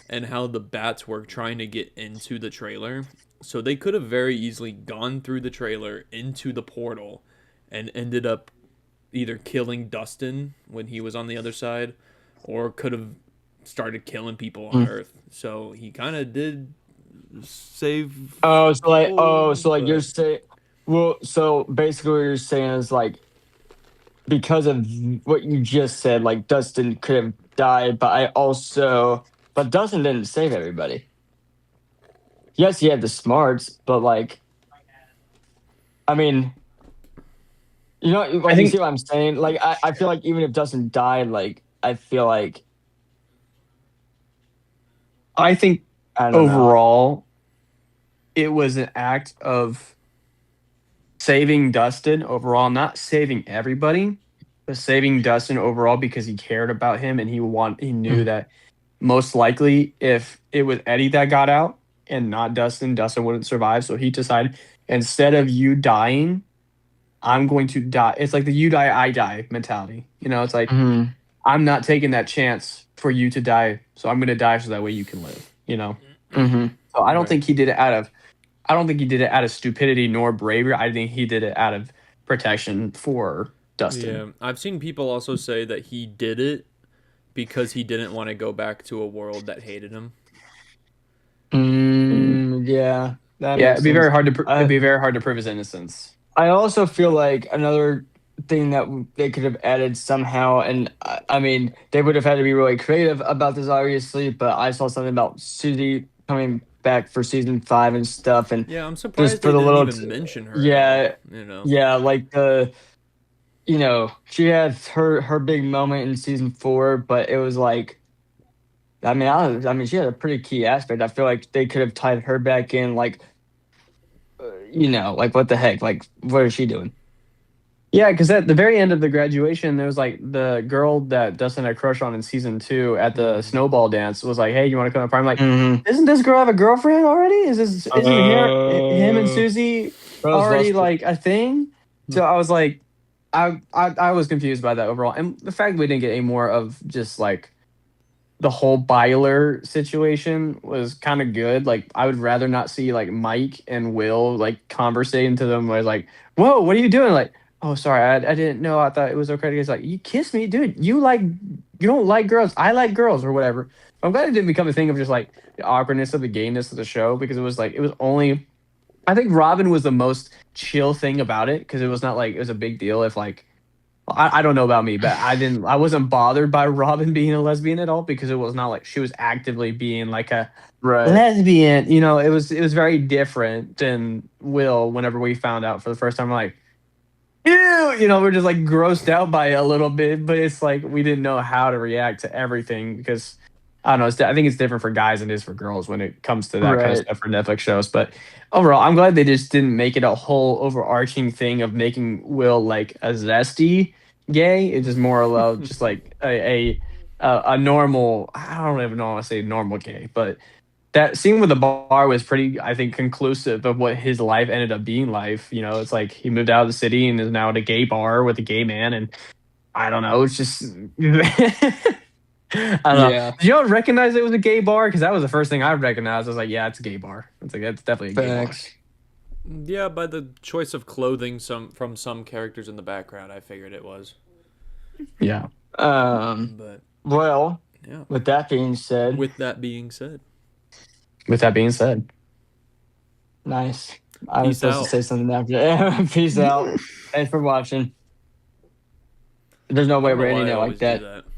and how the bats were trying to get into the trailer. So they could have very easily gone through the trailer into the portal and ended up either killing Dustin when he was on the other side, or could have started killing people on mm. Earth. So he kind of did save So people, like you're but saying, well, so basically what you're saying is like because of what you just said, like Dustin could have died, but Dustin didn't save everybody. Yes, he had the smarts, but like, I mean, I like you see think what I'm saying? Like, I feel like even if Dustin died, like, I feel like, I think I don't know. overall it was an act of saving Dustin overall, not saving everybody, but saving Dustin overall because he cared about him and he knew Mm, that most likely if it was Eddie that got out and not Dustin, Dustin wouldn't survive. So he decided instead of you dying, I'm going to die. It's like the you die, I die mentality. It's like mhm, I'm not taking that chance for you to die, so I'm going to die so that way you can live. mhm. So I don't right. think he did it out of I don't think he did it out of stupidity nor bravery. I think he did it out of protection for Dustin. Yeah, I've seen people also say that he did it because he didn't want to go back to a world that hated him. Mm. Yeah, that Yeah, makes sense. it'd I be very hard to prove his innocence. I also feel like another thing that they could have added somehow, and I mean, they would have had to be really creative about this, obviously. But I saw something about Susie coming back for season 5 and stuff, and Yeah, I'm just surprised for they the didn't little, even mention her at all, yeah, you know? yeah, like she had her big moment in season 4, but it was like, I mean, she had a pretty key aspect. I feel like they could have tied her back in, like, like what the heck, like what is she doing? Yeah, because at the very end of the graduation, there was like the girl that Dustin had a crush on in season 2 at the Mm. snowball dance was like, "Hey, you want to come to the party?" I'm like, Mm-hmm. "Isn't this girl have a girlfriend already? Isn't him and Susie Rose already lost. like a thing?" So I was like, I was confused by that overall, and the fact we didn't get any more of just like the whole Byler situation was kind of good. Like, I would rather not see like Mike and Will like conversating to them. Where it's like, "Whoa, what are you doing?" Like, "Oh, sorry, I didn't know. I thought it was okay." It's like, "You kiss me, dude. You don't like girls. I like girls or whatever." I'm glad it didn't become a thing of just like the awkwardness of the gayness of the show because it was like it was only. I think Robin was the most chill thing about it because it was not like it was a big deal if like I don't know about me, but I wasn't bothered by Robin being a lesbian at all because it was not like she was actively being like a Right. lesbian. You know, it was very different than Will. Whenever we found out for the first time, like, ew, you know, we're just like grossed out by it a little bit, but it's like we didn't know how to react to everything because I don't know. I think it's different for guys than it is for girls when it comes to that kind of Right. stuff for Netflix shows. But overall, I'm glad they just didn't make it a whole overarching thing of making Will like a zesty gay. It's just more or less just like a normal. I don't even know how to say normal gay, but that scene with the bar was pretty, I think, conclusive of what his life ended up being like. You know, it's like he moved out of the city and is now at a gay bar with a gay man, and I don't know. It's just. I don't know. Yeah. Did y'all recognize it was a gay bar? Because that was the first thing I recognized. I was like, yeah, it's a gay bar. It's like that's definitely a gay bar. Facts. Yeah, by the choice of clothing from some characters in the background, I figured it was. Yeah. But Well, yeah. with that being said, With that being said, With that being said, nice. I was Peace supposed out. to say something after. Peace out. Thanks for watching. There's no way I don't we're know why ending I it always like do that. that.